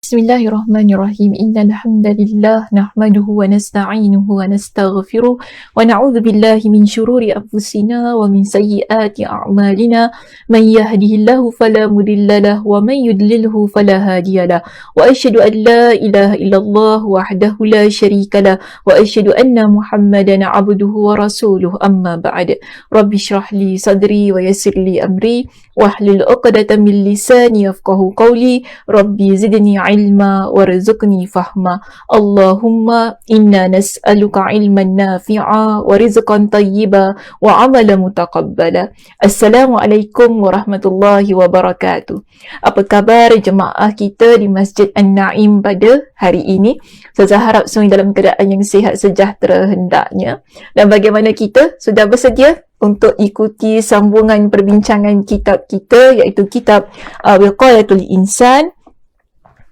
Bismillahirrahmanirrahim. Innal hamdalillah nahmaduhu wa nasta'inuhu wa nastaghfiruh wa na'udzu billahi min shururi anfusina wa min sayyiati a'malina. Man yahdihillahu fala mudilla lahu wa man yudlilhu fala hadiya lahu. Wa asyhadu an la ilaha illallah wahdahu la syarika lahu wa asyhadu anna Muhammadan 'abduhu wa rasuluhu. Amma ba'd. Rabbi shrah li sadri wa yassir li amri wahlul 'uqdatam min lisani yafqahu qawli. Rabbi zidni ilma warzuqni fahma. Allahumma inna nas'aluka ilman nafi'a wa rizqan tayyiba wa amalan mutaqabbala. Assalamualaikum warahmatullahi wabarakatuh. Apa khabar jemaah kita di Masjid An-Naim pada hari ini? Saya harap semua dalam keadaan yang sihat sejahtera hendaknya. Dan bagaimana kita? Sudah bersedia untuk ikuti sambungan perbincangan kitab kita, iaitu kitab Wiqayatul Insan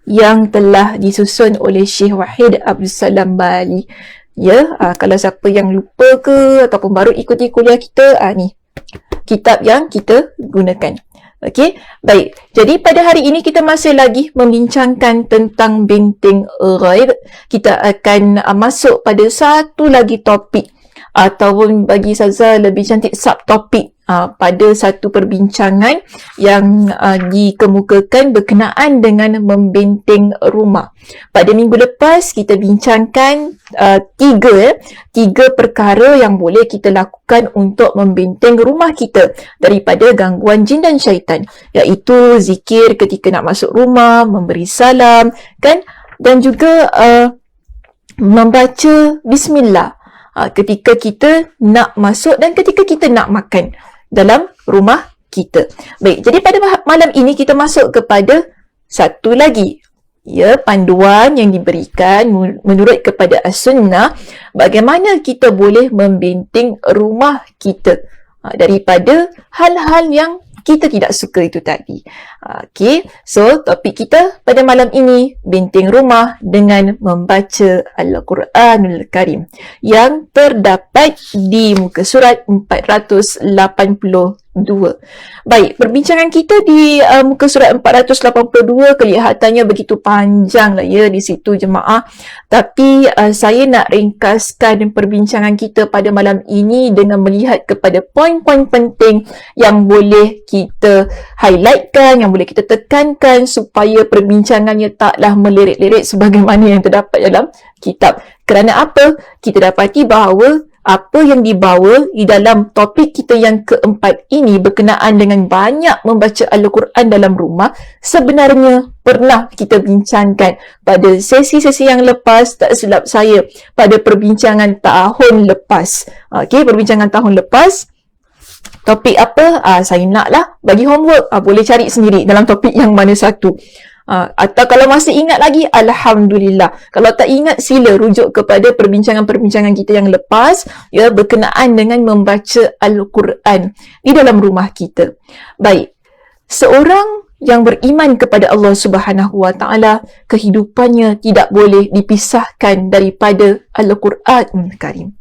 yang telah disusun oleh Syekh Wahid Abdul Salam Bali. Ya, kalau siapa yang lupa ke ataupun baru ikuti kuliah kita, ni kitab yang kita gunakan. Okey, baik. Jadi pada hari ini kita masih lagi membincangkan tentang benteng ghaib. Kita akan masuk pada satu lagi topik ataupun bagi Saza lebih cantik subtopik pada satu perbincangan yang dikemukakan berkenaan dengan membenteng rumah. Pada minggu lepas kita bincangkan tiga perkara yang boleh kita lakukan untuk membenteng rumah kita daripada gangguan jin dan syaitan, iaitu zikir ketika nak masuk rumah, memberi salam kan, dan juga membaca bismillah ketika kita nak masuk dan ketika kita nak makan dalam rumah kita. Baik, jadi pada malam ini kita masuk kepada satu lagi panduan yang diberikan menurut kepada As-Sunnah bagaimana kita boleh membenteng rumah kita daripada hal-hal yang kita tidak suka itu tadi. Okey, so topik kita pada malam ini benteng rumah dengan membaca Al-Quranul Karim yang terdapat di muka surat 482. Baik, perbincangan kita di muka surat 482 kelihatannya begitu panjang lah di situ jemaah. Tapi saya nak ringkaskan perbincangan kita pada malam ini dengan melihat kepada poin-poin penting yang boleh kita highlightkan, yang boleh kita tekankan supaya perbincangannya taklah melirik-lirik sebagaimana yang terdapat dalam kitab. Kerana apa? Kita dapati bahawa apa yang dibawa di dalam topik kita yang keempat ini berkenaan dengan banyak membaca Al-Quran dalam rumah sebenarnya pernah kita bincangkan pada sesi-sesi yang lepas, tak silap saya, pada perbincangan tahun lepas. Okey, perbincangan tahun lepas. Topik apa? Saya naklah bagi homework. Boleh cari sendiri dalam topik yang mana satu. Atau kalau masih ingat lagi, Alhamdulillah. Kalau tak ingat, sila rujuk kepada perbincangan-perbincangan kita yang lepas berkenaan dengan membaca Al-Quran di dalam rumah kita. Baik, seorang yang beriman kepada Allah Subhanahu Wa Taala, kehidupannya tidak boleh dipisahkan daripada Al-Quran Karim.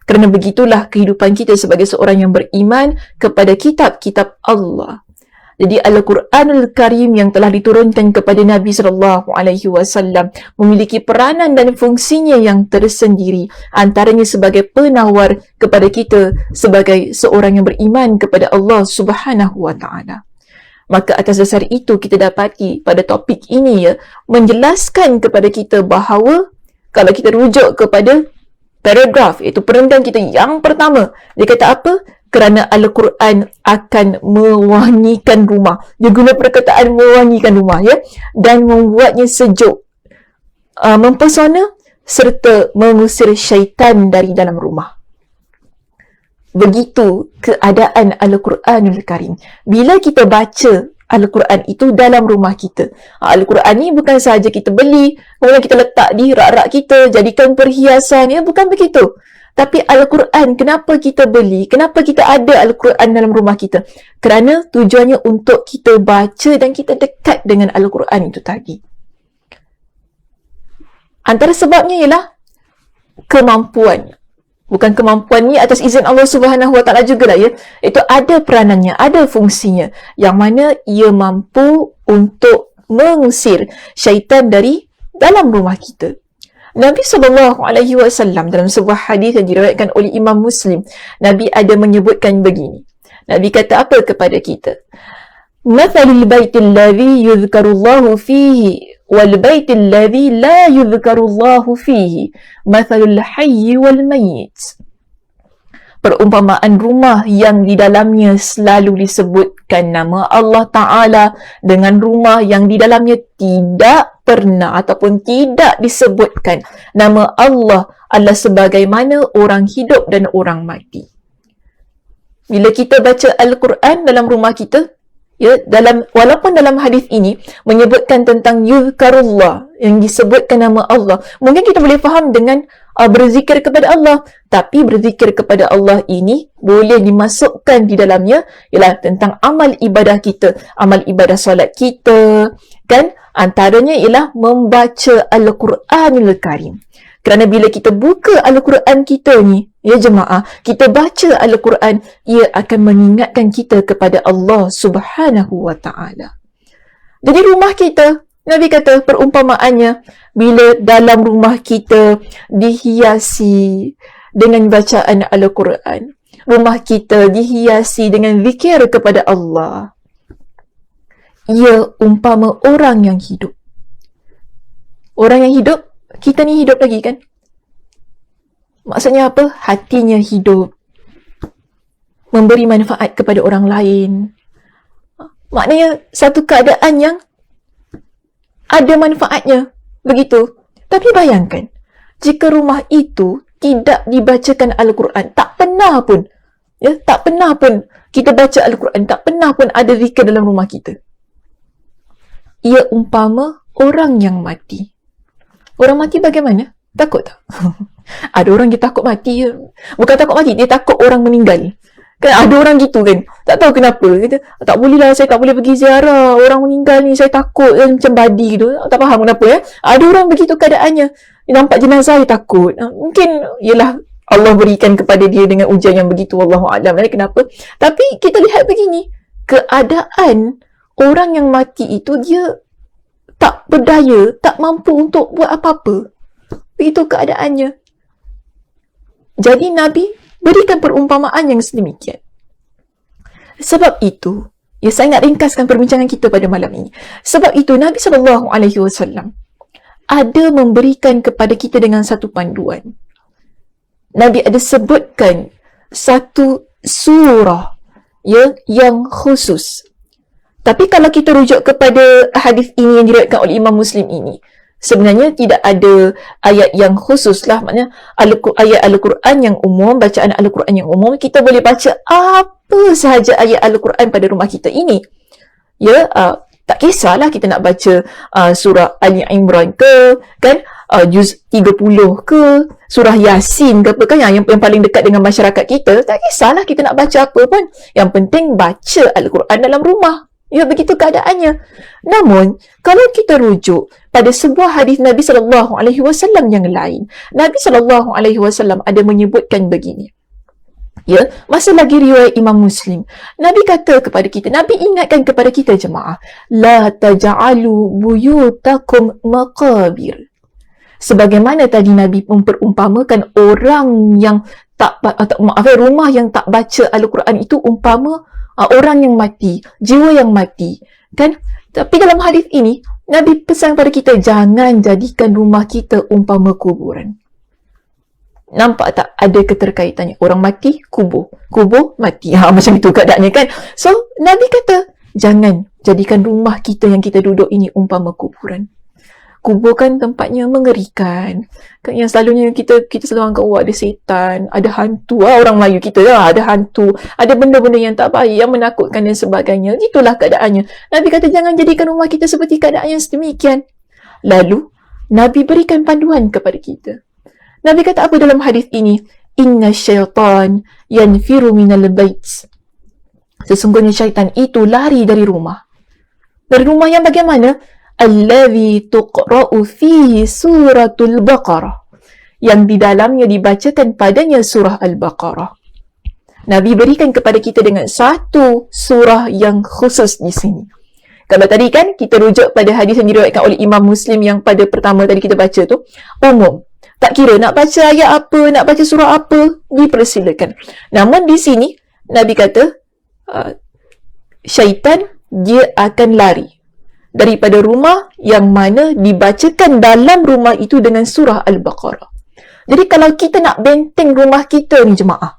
Kerana begitulah kehidupan kita sebagai seorang yang beriman kepada kitab-kitab Allah. Jadi Al-Quranul Karim yang telah diturunkan kepada Nabi SAW memiliki peranan dan fungsinya yang tersendiri, antaranya sebagai penawar kepada kita sebagai seorang yang beriman kepada Allah Subhanahu Wa Taala. Maka atas dasar itu kita dapati pada topik ini menjelaskan kepada kita bahawa kalau kita rujuk kepada paragraf, iaitu perenggan kita yang pertama, dia kata apa? Kerana Al-Quran akan mewangikan rumah. Dia guna perkataan mewangikan rumah dan membuatnya sejuk, mempesona serta mengusir syaitan dari dalam rumah. Begitu keadaan Al-Quranul Karim. Bila kita baca Al-Quran itu dalam rumah kita. Al-Quran ni bukan sahaja kita beli, kemudian kita letak di rak-rak kita, jadikan perhiasan, bukan begitu. Tapi Al-Quran, kenapa kita beli? Kenapa kita ada Al-Quran dalam rumah kita? Kerana tujuannya untuk kita baca dan kita dekat dengan Al-Quran itu tadi. Antara sebabnya ialah kemampuan. Bukan kemampuan ni atas izin Allah Subhanahu Wa Taala jugalah Itu ada peranannya, ada fungsinya. Yang mana ia mampu untuk mengusir syaitan dari dalam rumah kita. Nabi SAW dalam sebuah hadis yang diriwayatkan oleh Imam Muslim, Nabi ada menyebutkan begini. Nabi kata apa kepada kita? Mathalul baitil ladzi yuzkarullahu fihi wal baitil ladzi la yuzkarullahu fihi mathalul hayyi wal mayyit. Perumpamaan rumah yang di dalamnya selalu disebutkan nama Allah Ta'ala dengan rumah yang di dalamnya tidak pernah ataupun tidak disebutkan nama Allah adalah sebagaimana orang hidup dan orang mati. Bila kita baca Al-Quran dalam rumah kita, walaupun dalam hadis ini menyebutkan tentang yuzkarullah, yang disebutkan nama Allah, mungkin kita boleh faham dengan berzikir kepada Allah, tapi berzikir kepada Allah ini boleh dimasukkan di dalamnya ialah tentang amal ibadah kita, amal ibadah solat kita, kan? Antaranya ialah membaca Al-Quranul Karim. Kerana bila kita buka Al-Quran kita ni, ya jemaah, kita baca Al-Quran, ia akan mengingatkan kita kepada Allah Subhanahu wa Ta'ala. Jadi rumah kita, Nabi kata perumpamaannya, bila dalam rumah kita dihiasi dengan bacaan Al-Quran, rumah kita dihiasi dengan zikir kepada Allah, ia umpama orang yang hidup. Orang yang hidup, kita ni hidup lagi kan? Maksudnya apa? Hatinya hidup, memberi manfaat kepada orang lain. Maknanya satu keadaan yang ada manfaatnya, begitu. Tapi bayangkan, jika rumah itu tidak dibacakan Al-Quran, tak pernah pun kita baca Al-Quran, tak pernah pun ada zikir dalam rumah kita, ia umpama orang yang mati. Orang mati bagaimana? Takut tak? Ada orang dia takut mati. Bukan takut mati, dia takut orang meninggal. Kan ada orang gitu kan. Tak tahu kenapa. Kata, tak boleh lah, saya tak boleh pergi ziarah. Orang meninggal ni, saya takut. Macam badi gitu. Tak faham kenapa ya. Ada orang begitu keadaannya. Dia nampak jenazah, dia takut. Mungkin, ialah Allah berikan kepada dia dengan ujian yang begitu. Wallahu'alam. Kenapa? Tapi kita lihat begini. Keadaan orang yang mati itu, dia tak berdaya, tak mampu untuk buat apa-apa. Begitu keadaannya. Jadi Nabi berikan perumpamaan yang sedemikian. Sebab itu, saya nak ringkaskan perbincangan kita pada malam ini. Sebab itu Nabi SAW ada memberikan kepada kita dengan satu panduan. Nabi ada sebutkan satu surah yang khusus. Tapi kalau kita rujuk kepada hadis ini yang diriwayatkan oleh Imam Muslim ini, sebenarnya tidak ada ayat yang khusus lah. Maknanya ayat Al-Quran yang umum, bacaan Al-Quran yang umum, kita boleh baca apa sahaja ayat Al-Quran pada rumah kita ini. Tak kisahlah kita nak baca surah Ali Imran ke, kan, juz 30 ke, surah Yasin ke apa kan, yang paling dekat dengan masyarakat kita. Tak kisahlah kita nak baca apa pun. Yang penting baca Al-Quran dalam rumah. Begitu keadaannya. Namun, kalau kita rujuk pada sebuah hadis Nabi SAW yang lain, Nabi SAW ada menyebutkan begini. Masa lagi riwayat Imam Muslim, Nabi kata kepada kita, Nabi ingatkan kepada kita jemaah, la taj'alu buyutakum maqabir. Sebagaimana tadi Nabi memperumpamakan orang yang rumah yang tak baca Al-Quran itu umpama orang yang mati, jiwa yang mati, kan? Tapi dalam hadis ini, Nabi pesan kepada kita, jangan jadikan rumah kita umpama kuburan. Nampak tak ada keterkaitannya? Orang mati, kubur mati. Macam itu keadaannya kan? So, Nabi kata, jangan jadikan rumah kita yang kita duduk ini umpama kuburan. Kubur kan tempatnya mengerikan. Kan yang selalunya kita selalu anggap, ada setan, ada hantu. Orang Melayu kita ada hantu, ada benda-benda yang tak baik, yang menakutkan dan sebagainya. Itulah keadaannya. Nabi kata jangan jadikan rumah kita seperti keadaan yang sedemikian. Lalu, Nabi berikan panduan kepada kita. Nabi kata apa dalam hadis ini? Inna syaitan yanfiru minal bait. Sesungguhnya syaitan itu lari dari rumah. Dari rumah yang bagaimana? Allazi tuqra'u fihi suratul Baqarah, yang di dalamnya dibacakan padanya surah Al-Baqarah. Nabi berikan kepada kita dengan satu surah yang khusus di sini, Kalau tadi kan kita rujuk pada hadis yang diriwayatkan oleh Imam Muslim yang pada pertama tadi kita baca tu, umum. Tak kira nak baca ayat apa, nak baca surah apa, dipersilakan. Namun di sini, Nabi kata, syaitan dia akan lari daripada rumah yang mana dibacakan dalam rumah itu dengan surah Al-Baqarah. Jadi kalau kita nak benteng rumah kita ni jemaah,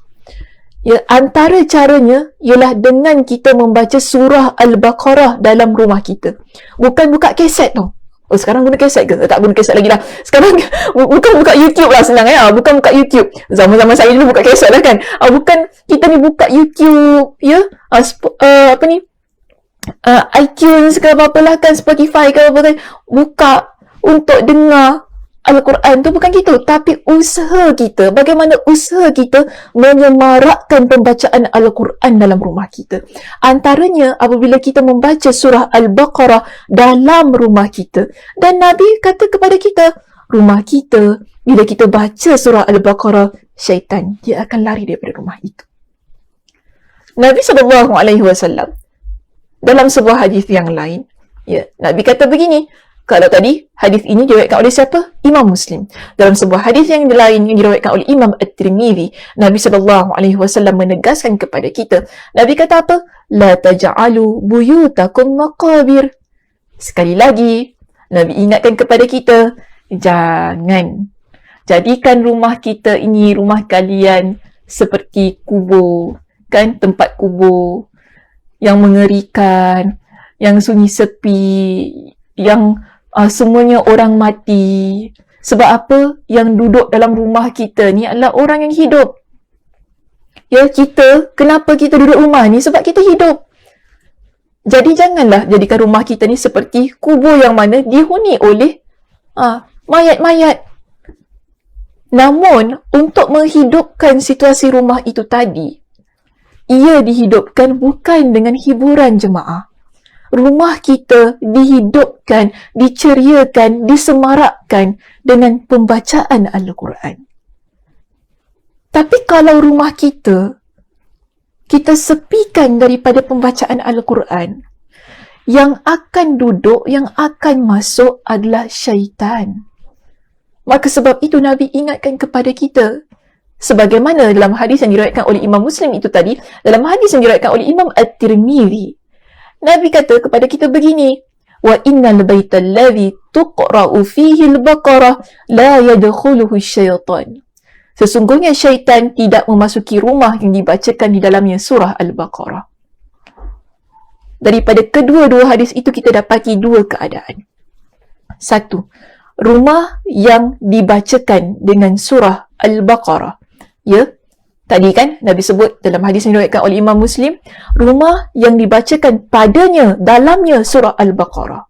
ya, antara caranya ialah dengan kita membaca surah Al-Baqarah dalam rumah kita. Bukan buka kaset tau. Oh, sekarang guna kaset ke? Tak guna kaset lagi lah. Sekarang bukan buka YouTube lah, senang ya. Bukan buka YouTube. Zaman-zaman saya dulu buka kaset lah kan. Bukan kita ni buka YouTube, ya. Apa ni? iTunes ke apa-apa lah kan, Spotify ke apa-apa kan. Buka untuk dengar Al-Quran tu, bukan gitu. Tapi usaha kita, bagaimana usaha kita menyemarakkan pembacaan Al-Quran dalam rumah kita. Antaranya apabila kita membaca surah Al-Baqarah dalam rumah kita. Dan Nabi kata kepada kita, rumah kita, bila kita baca surah Al-Baqarah, syaitan dia akan lari daripada rumah itu. Nabi SAW dalam sebuah hadis yang lain, ya, Nabi kata begini. Kalau tadi, hadis ini diriwayatkan oleh siapa? Imam Muslim. Dalam sebuah hadis yang lain yang diriwayatkan oleh Imam At-Tirmidzi, Nabi SAW menegaskan kepada kita. Nabi kata apa? La taj'alu buyutakum maqabir. Sekali lagi, Nabi ingatkan kepada kita, jangan jadikan rumah kita ini, rumah kalian seperti kubur. Kan? Tempat kubur yang mengerikan, yang sunyi sepi, yang semuanya orang mati. Sebab apa? Yang duduk dalam rumah kita ni adalah orang yang hidup. Ya, kenapa kita duduk rumah ni? Sebab kita hidup. Jadi janganlah jadikan rumah kita ni seperti kubur yang mana dihuni oleh mayat-mayat. Namun, untuk menghidupkan situasi rumah itu tadi, ia dihidupkan bukan dengan hiburan jemaah. Rumah kita dihidupkan, diceriakan, disemarakkan dengan pembacaan Al-Quran. Tapi kalau rumah kita sepikan daripada pembacaan Al-Quran, yang akan duduk, yang akan masuk adalah syaitan. Maka sebab itu Nabi ingatkan kepada kita, sebagaimana dalam hadis yang diriwayatkan oleh Imam Muslim itu tadi, dalam hadis yang diriwayatkan oleh Imam At-Tirmidzi, Nabi kata kepada kita begini, wa innal baital ladzi tuqra'u fihi al-baqarah la yadkhuluhu syaitan. Sesungguhnya syaitan tidak memasuki rumah yang dibacakan di dalamnya surah Al-Baqarah. Daripada kedua-dua hadis itu kita dapati dua keadaan. Satu, rumah yang dibacakan dengan surah Al-Baqarah. Ya, tadi kan Nabi sebut dalam hadis yang diriwayatkan oleh Imam Muslim, rumah yang dibacakan padanya, dalamnya surah Al-Baqarah.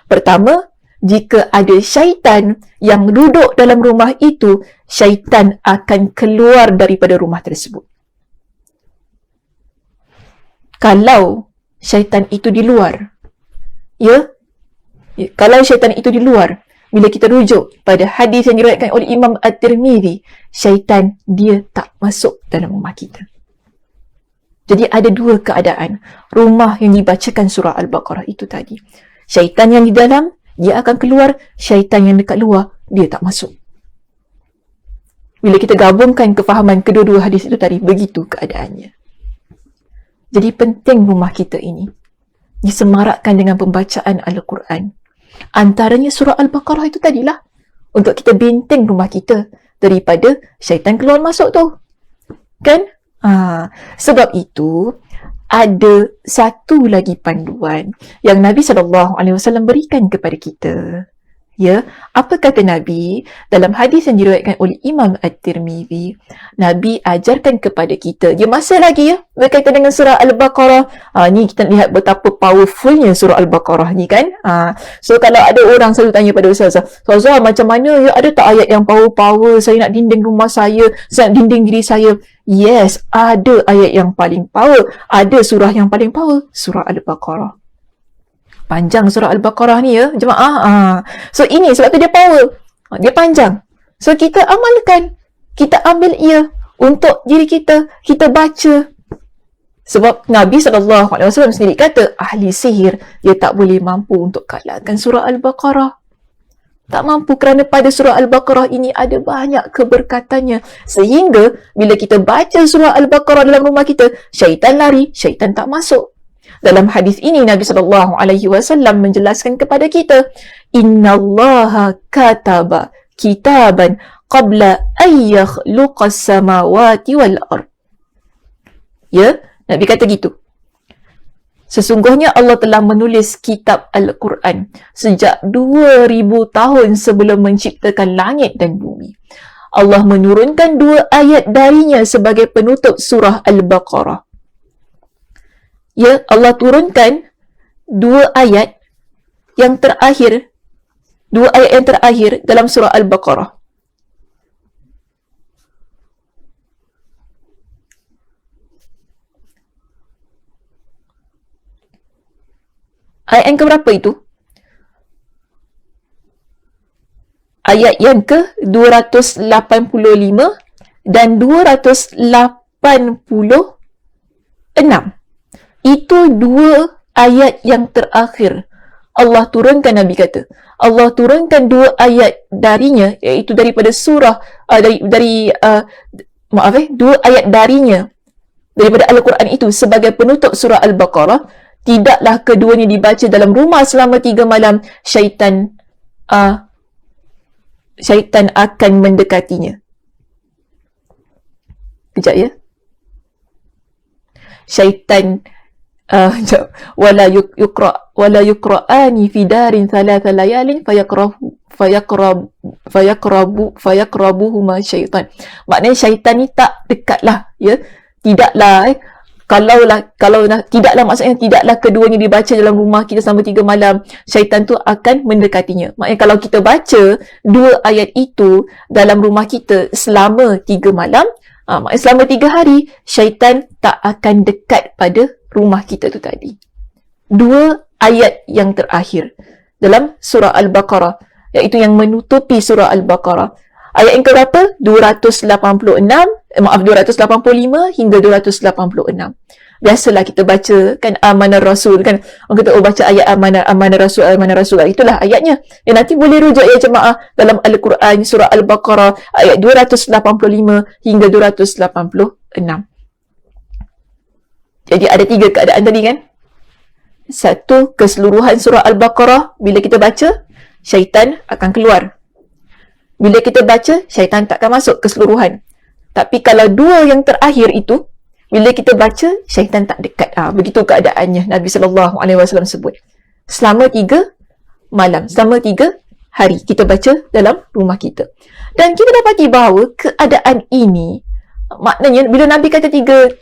Pertama, jika ada syaitan yang duduk dalam rumah itu, syaitan akan keluar daripada rumah tersebut. Kalau syaitan itu di luar, kalau syaitan itu di luar, bila kita rujuk pada hadis yang diriwayatkan oleh Imam At-Tirmidzi, syaitan dia tak masuk dalam rumah kita. Jadi ada dua keadaan rumah yang dibacakan surah Al-Baqarah itu tadi. Syaitan yang di dalam, dia akan keluar. Syaitan yang dekat luar, dia tak masuk. Bila kita gabungkan kefahaman kedua-dua hadis itu tadi, begitu keadaannya. Jadi penting rumah kita ini disemarakkan dengan pembacaan Al-Quran. Antaranya surah Al-Baqarah itu tadilah, untuk kita benteng rumah kita daripada syaitan keluar masuk tu. Kan? Sebab itu, ada satu lagi panduan yang Nabi SAW berikan kepada kita. Ya, apa kata Nabi dalam hadis yang diriwayatkan oleh Imam At-Tirmidzi? Nabi ajarkan kepada kita, dia masih lagi berkaitan dengan surah Al-Baqarah. Ni kita lihat betapa powerfulnya surah Al-Baqarah ni kan. So kalau ada orang selalu tanya pada Ustazah, macam mana ya, ada tak ayat yang power-power, saya nak dinding rumah saya nak dinding diri saya? Yes, ada ayat yang paling power, ada surah yang paling power, surah Al-Baqarah. Panjang surah Al-Baqarah ni ya, jemaah. So ini sebab tu dia power. Dia panjang. So kita amalkan. Kita ambil ia untuk diri kita. Kita baca. Sebab Nabi SAW sendiri kata, ahli sihir, dia tak boleh mampu untuk kalahkan surah Al-Baqarah. Tak mampu kerana pada surah Al-Baqarah ini ada banyak keberkatannya. Sehingga bila kita baca surah Al-Baqarah dalam rumah kita, syaitan lari, syaitan tak masuk. Dalam hadis ini Nabi SAW menjelaskan kepada kita, innallaha kataba kitaban qabla an yakhluqas samawati wal ard. Ya, Nabi kata gitu. Sesungguhnya Allah telah menulis kitab Al-Quran sejak 2000 tahun sebelum menciptakan langit dan bumi. Allah menurunkan 2 ayat darinya sebagai penutup surah Al-Baqarah. Ya, Allah turunkan 2 ayat yang terakhir, 2 ayat yang terakhir dalam surah Al-Baqarah. Ayat yang keberapa itu? Ayat yang ke-285 dan 286. Itu 2 ayat yang terakhir. Allah turunkan, Nabi kata. Allah turunkan 2 ayat darinya, iaitu daripada surah, 2 ayat darinya, daripada Al-Quran itu sebagai penutup surah Al-Baqarah. Tidaklah keduanya dibaca dalam rumah selama 3 malam, syaitan akan mendekatinya. Kejap ya. Syaitan wala yuqra'ani fi darin 3 layalin fayakrabuhuma syaitan. Maknanya syaitan ni tak dekatlah, ya. Tidaklah tidaklah, maksudnya tidaklah keduanya dibaca dalam rumah kita selama 3 malam, syaitan tu akan mendekatinya. Maknanya kalau kita baca 2 ayat itu dalam rumah kita selama 3 malam, maknanya selama 3 hari, syaitan tak akan dekat pada rumah kita tu tadi. 2 ayat yang terakhir dalam surah Al-Baqarah, iaitu yang menutupi surah Al-Baqarah. Ayat yang keberapa? 285 hingga 286. Biasalah kita baca kan amanah Rasul kan. Orang kata, oh baca ayat amanah Rasul. Itulah ayatnya. Dan nanti boleh rujuk ya jemaah dalam Al-Quran surah Al-Baqarah ayat 285 hingga 286. Jadi ada 3 keadaan tadi kan. 1, keseluruhan surah Al-Baqarah bila kita baca, syaitan akan keluar. Bila kita baca, syaitan tak akan masuk keseluruhan. Tapi kalau 2 yang terakhir itu, bila kita baca, syaitan tak dekat. Begitu keadaannya Nabi SAW sebut. Selama 3 malam, selama 3 hari kita baca dalam rumah kita. Dan kita dapati bahawa keadaan ini, maknanya bila Nabi kata 3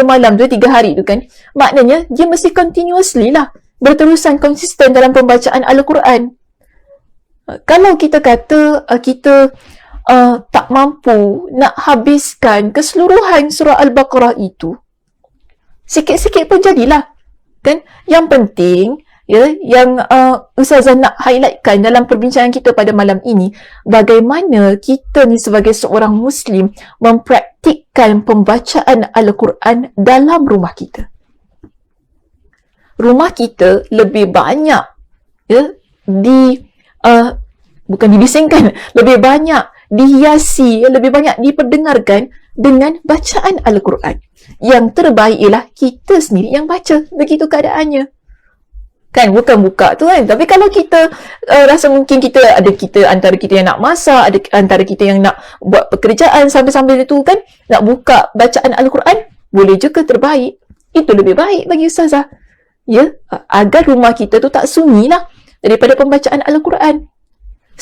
malam tu, 3 hari tu kan, maknanya dia mesti continuously lah, berterusan konsisten dalam pembacaan Al-Quran. Kalau kita kata kita tak mampu nak habiskan keseluruhan surah Al-Baqarah itu, sikit-sikit pun jadilah kan. Yang penting ya, yang Ustazah nak highlightkan dalam perbincangan kita pada malam ini, bagaimana kita ni sebagai seorang Muslim mempraktikkan pembacaan Al-Quran dalam rumah kita. Rumah kita lebih banyak ya bukan dibisingkan, lebih banyak dihiasi, lebih banyak diperdengarkan dengan bacaan Al-Quran. Yang terbaik ialah kita sendiri yang baca. Begitu keadaannya. Kan, bukan buka tu kan. Tapi kalau kita rasa mungkin antara kita yang nak masak, ada antara kita yang nak buat pekerjaan sambil-sambil itu kan, nak buka bacaan Al-Quran, boleh juga terbaik. Itu lebih baik bagi Ustazah. Ya, agar rumah kita tu tak sunyi lah daripada pembacaan Al-Quran.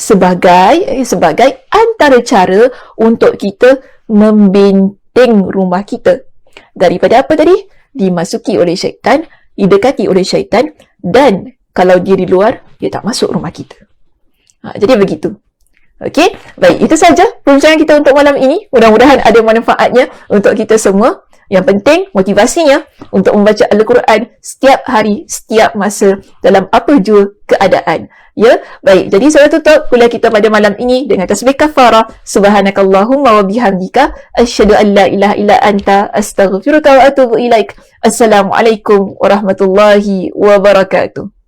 Sebagai antara cara untuk kita membenting rumah kita daripada apa tadi? Dimasuki oleh syaitan, didekati oleh syaitan, dan kalau dia di luar, dia tak masuk rumah kita. Jadi begitu. Okey, baik, itu saja perbincangan kita untuk malam ini. Mudah-mudahan ada manfaatnya untuk kita semua. Yang penting motivasinya untuk membaca Al-Quran setiap hari, setiap masa, dalam apa jua keadaan. Ya, baik. Jadi saya tutup kuliah kita pada malam ini dengan tasbih kafarah. Subhanakallahumma wa bihamdika asyhadu an la ilaha illa anta astaghfiruka wa atubu ilaik. Assalamualaikum warahmatullahi wabarakatuh.